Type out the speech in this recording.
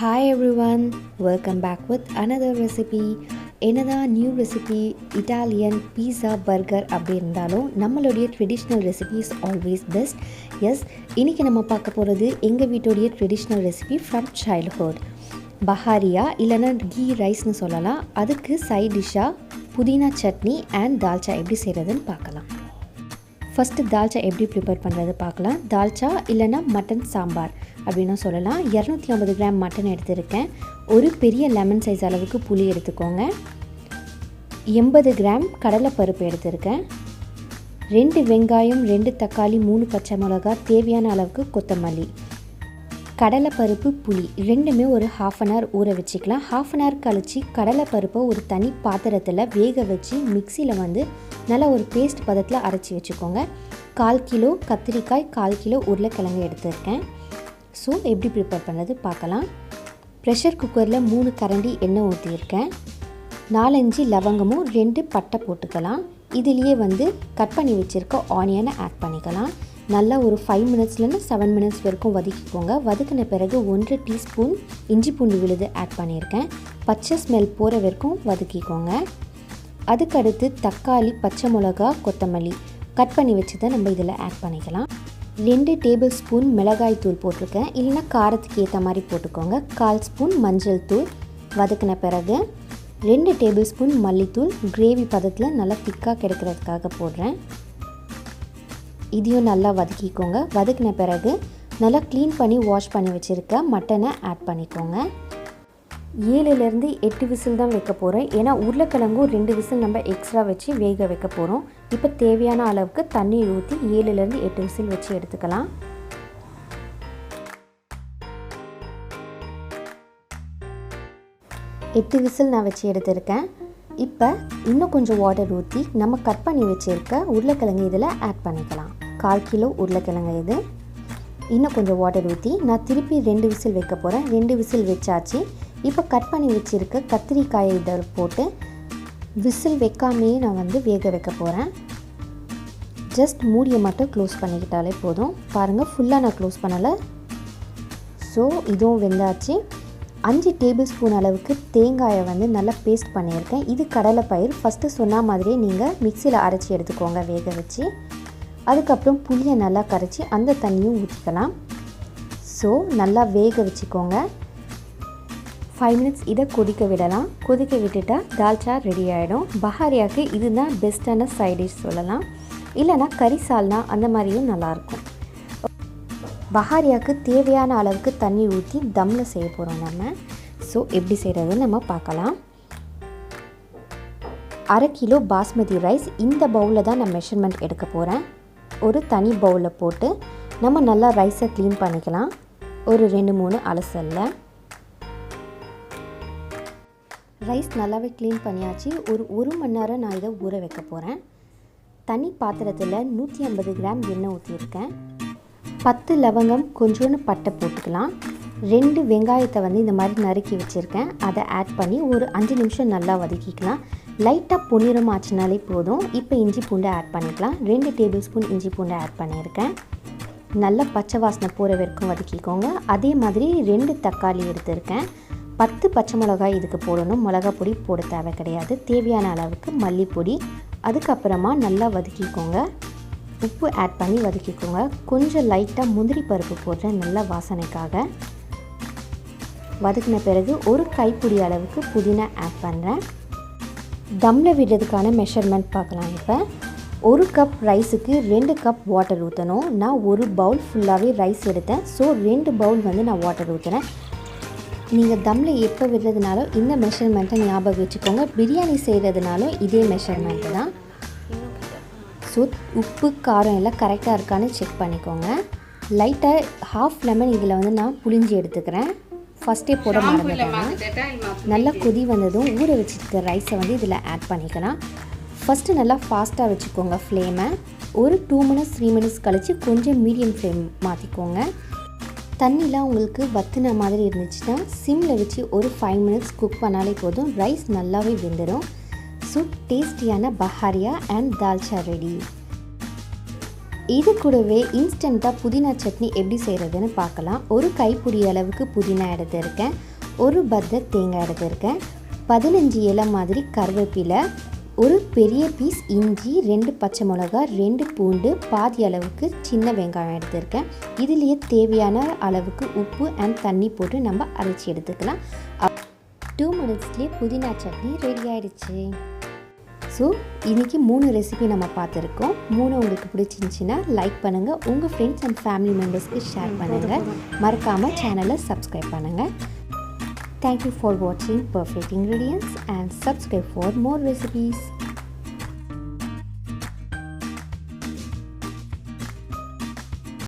Hi everyone, welcome back with another recipe. என்னதான் new recipe Italian pizza burger அப்படி இருந்தாலும் நம்மளுடைய traditional recipe is always best. Yes, இன்றைக்கி நம்ம பார்க்க போகிறது எங்கள் வீட்டுடைய ட்ரெடிஷ்னல் ரெசிபி ஃப்ரம் சைல்ட்ஹுட். பஹாரியா இல்லைன்னா கீ ரைஸ்னு சொல்லலாம். அதுக்கு சைட் டிஷ்ஷாக புதினா சட்னி அண்ட் தால்ச்சா எப்படி செய்கிறதுன்னு பார்க்கலாம். ஃபஸ்ட்டு தால்ச்சா எப்படி ப்ரிப்பேர் பண்ணுறது பார்க்கலாம். தால்ச்சா இல்லைன்னா மட்டன் சாம்பார் அப்படின்னு சொல்லலாம். 250 கிராம் மட்டன் எடுத்திருக்கேன். ஒரு பெரிய லெமன் சைஸ் அளவுக்கு புளி எடுத்துக்கோங்க. 80 கிராம் கடலைப்பருப்பு எடுத்திருக்கேன். 2 வெங்காயம், 2 தக்காளி, 3 பச்சை மிளகா, தேவையான அளவுக்கு கொத்தமல்லி. கடலைப்பருப்பு, புளி ரெண்டுமே ஒரு ½ அன் ஹவர் ஊற வச்சுக்கலாம். ½ அன் ஹவர் கழித்து கடலைப்பருப்பை ஒரு தனி பாத்திரத்தில் வேக வச்சு மிக்சியில் நல்லா ஒரு பேஸ்ட் பதத்தில் அரைச்சி வச்சுக்கோங்க. 1/4 கிலோ கத்திரிக்காய், 1/4 கிலோ உருளைக்கிழங்கு எடுத்திருக்கேன். ஸோ எப்படி ப்ரிப்பேர் பண்ணுறது பார்க்கலாம். ப்ரெஷர் குக்கரில் 3 கரண்டி எண்ணெய் ஊற்றியிருக்கேன். 4-5 லவங்கமும் 2 பட்டை போட்டுக்கலாம். இதுலேயே கட் பண்ணி வச்சுருக்க ஆனியனை ஆட் பண்ணிக்கலாம். நல்லா ஒரு 5 மினிட்ஸ்லேருந்து 7 மினிட்ஸ் வரைக்கும் வதக்கிக்கோங்க. வதக்கின பிறகு 1 டீஸ்பூன் இஞ்சி பூண்டு விழுது ஆட் பண்ணியிருக்கேன். பச்சை ஸ்மெல் போகிற வரைக்கும் வதக்கிக்கோங்க. அதுக்கடுத்து தக்காளி, பச்சை மிளகா, கொத்தமல்லி கட் பண்ணி வச்சதை நம்ம இதில் ஆட் பண்ணிக்கலாம். 2 டேபிள் ஸ்பூன் மிளகாய் தூள் போட்டிருக்கேன். இல்லைன்னா காரத்துக்கு ஏற்ற மாதிரி போட்டுக்கோங்க. 1/4 ஸ்பூன் மஞ்சள் தூள். வதக்கின பிறகு 2 டேபிள் ஸ்பூன் மல்லித்தூள். கிரேவி பதத்தில் நல்லா திக்காக கிடைக்கிறதுக்காக போடுறேன். இதையும் நல்லா வதக்கிக்கோங்க. வதக்கின பிறகு நல்லா க்ளீன் பண்ணி வாஷ் பண்ணி வச்சுருக்க மட்டனை ஆட் பண்ணிக்கோங்க. 7லேருந்து 8 விசில் தான் வைக்க போகிறேன். ஏன்னா உருளைக்கிழங்கும் 2 விசில் நம்ம எக்ஸ்ட்ரா வச்சு வேக வைக்க போகிறோம். இப்போ தேவையான அளவுக்கு தண்ணீர் ஊற்றி 7லேருந்து 8 விசில் வச்சு எடுத்துக்கலாம். எட்டு விசில் நான் வச்சு எடுத்துருக்கேன். இப்போ இன்னும் கொஞ்சம் வாட்டர் ஊற்றி நம்ம கட் பண்ணி வச்சுருக்க உருளைக்கிழங்கு இதில் ஆட் பண்ணிக்கலாம். 1/4 கிலோ உருளைக்கிழங்கு இது. இன்னும் கொஞ்சம் வாட்டர் ஊற்றி நான் திருப்பி 2 விசில் வைக்க போகிறேன். 2 விசில் வச்சாச்சு. இப்போ கட் பண்ணி வச்சுருக்க கத்திரிக்காயை இதில் போட்டு விசில் வைக்காமையே நான் வேக வைக்க போகிறேன். ஜஸ்ட் மூடியை மட்டும் க்ளோஸ் பண்ணிக்கிட்டாலே போதும். பாருங்கள், ஃபுல்லாக நான் க்ளோஸ் பண்ணலை. ஸோ இதுவும் வெந்தாச்சு. 5 டேபிள் ஸ்பூன் அளவுக்கு தேங்காயை நல்லா பேஸ்ட் பண்ணியிருக்கேன். இது கடலைப்பயிர். ஃபஸ்ட்டு சொன்ன மாதிரியே நீங்கள் மிக்சியில் அரைச்சி எடுத்துக்கோங்க வேக வச்சு. அதுக்கப்புறம் புளியை நல்லா கரைச்சி அந்த தண்ணியும் ஊற்றிக்கலாம். ஸோ நல்லா வேக வச்சுக்கோங்க. 5 மினிட்ஸ் இதை கொதிக்க விடலாம். கொதிக்க விட்டுட்டா தால்ச்சா ரெடி ஆகிடும். பஹாரியாவுக்கு இதுதான் பெஸ்ட்டான சைட் டிஷ் சொல்லலாம். இல்லைனா கறி சால்னா அந்த மாதிரியும் நல்லாயிருக்கும். பஹாரியாவுக்கு தேவையான அளவுக்கு தண்ணி ஊற்றி தம்மில் செய்ய போகிறோம் நம்ம. ஸோ எப்படி செய்கிறதுன்னு நம்ம பார்க்கலாம். 1/2 கிலோ பாஸ்மதி ரைஸ் இந்த பவுலில் தான் நான் மெஷர்மெண்ட் எடுக்க போகிறேன். ஒரு தனி பவுலில் போட்டு நம்ம நல்லா ரைஸை க்ளீன் பண்ணிக்கலாம். ஒரு 2-3 அலசலில் ரைஸ் நல்லாவே க்ளீன் பண்ணியாச்சு. ஒரு 1 மணி நேரம் நான் இதை ஊற வைக்க போகிறேன். தனி பாத்திரத்தில் 150 கிராம் எண்ணெய் ஊற்றியிருக்கேன். 10 லவங்கம், கொஞ்சோண்டு பட்டை போட்டுக்கலாம். 2 வெங்காயத்தை இந்த மாதிரி நறுக்கி வச்சுருக்கேன். அதை ஆட் பண்ணி ஒரு 5 நிமிஷம் நல்லா வதக்கிக்கலாம். லைட்டாக பொன்னிறம் ஆச்சுனாலே போதும். இப்போ இஞ்சி பூண்டை ஆட் பண்ணிக்கலாம். 2 டேபிள் ஸ்பூன் இஞ்சி பூண்டை ஆட் பண்ணியிருக்கேன். நல்லா பச்சை வாசனை போகிற வரைக்கும் வதக்கிக்கோங்க. அதே மாதிரி 2 தக்காளி எடுத்திருக்கேன். 10 பச்சை மிளகாய் இதுக்கு போடணும். மிளகா பொடி போட தேவை கிடையாது. தேவையான அளவுக்கு மல்லிப்பொடி. அதுக்கப்புறமா நல்லா வதக்கிக்கோங்க. உப்பு ஆட் பண்ணி வதக்கிக்கோங்க. கொஞ்சம் லைட்டாக முந்திரி பருப்பு போடுறேன் நல்ல வாசனைக்காக. வதக்கின பிறகு ஒரு கைப்பிடி அளவுக்கு புதினா ஆட் பண்ணுறேன். தம்மில் விடுறதுக்கான மெஷர்மெண்ட் பார்க்கலாம். இப்போ 1 கப் ரைஸுக்கு 2 கப் வாட்டர் ஊற்றணும். நான் ஒரு பவுல் ஃபுல்லாகவே ரைஸ் எடுத்தேன். ஸோ 2 பவுல் நான் வாட்டர் ஊற்றுறேன். நீங்கள் தம்மில் எப்போ விடுறதுனாலும் இந்த மெஷர்மெண்ட்டை ஞாபகம் வச்சுக்கோங்க. பிரியாணி செய்கிறதுனாலும் இதே மெஷர்மெண்ட்டு தான். ஸோ உப்பு, காரம் எல்லாம் கரெக்டாக இருக்கான்னு செக் பண்ணிக்கோங்க. லைட்டாக ½ லெமன் இதில் நான் புளிஞ்சி எடுத்துக்கிறேன். ஃபஸ்ட்டே போட மறந்துட்டேன். நல்லா கொதி வந்ததும் ஊற வச்சுருக்க ரைஸை இதில் ஆட் பண்ணிக்கலாம். ஃபஸ்ட்டு நல்லா ஃபாஸ்ட்டாக வச்சுக்கோங்க ஃப்ளேமை. ஒரு 2 மினிட்ஸ் 3 மினிட்ஸ் கழித்து கொஞ்சம் மீடியம் ஃப்ளேம் மாற்றிக்கோங்க. தண்ணிலாம் உங்களுக்கு வற்றின மாதிரி இருந்துச்சுன்னா சிம்மில் வச்சு ஒரு 5 மினிட்ஸ் குக் பண்ணாலே போதும். ரைஸ் நல்லாவே வெந்துடும். ஸோ டேஸ்டியான பஹாரியா அண்ட் தால்ச்சா ரெடி. இது கூடவே இன்ஸ்டண்ட்டாக புதினா சட்னி எப்படி செய்கிறதுன்னு பார்க்கலாம். ஒரு கைப்பிடி அளவுக்கு புதினா எடுத்திருக்கேன், ஒரு பத்தர் தேங்காய் எடுத்திருக்கேன், 15 இலை மாதிரி கருவேப்பிலை, ஒரு பெரிய பீஸ் இஞ்சி, 2 பச்சை மிளகா, 2 பூண்டு, பாதி அளவுக்கு சின்ன வெங்காயம் எடுத்திருக்கேன். இதுலேயே தேவையான அளவுக்கு உப்பு அண்ட் தண்ணி போட்டு நம்ம அரைச்சி எடுத்துக்கலாம். 2 மினிட்ஸ்லேயே புதினா சட்னி ரெடி ஆகிடுச்சு. ஸோ இன்றைக்கி 3 ரெசிபி நம்ம பார்த்துருக்கோம். 3 உங்களுக்கு பிடிச்சிருந்துச்சின்னா லைக் பண்ணுங்கள், உங்கள் ஃப்ரெண்ட்ஸ் அண்ட் ஃபேமிலி மெம்பர்ஸ்க்கு ஷேர் பண்ணுங்கள், மறக்காமல் சேனலை சப்ஸ்கிரைப் பண்ணுங்கள். Thank you for watching Perfect Ingredients and subscribe for more recipes.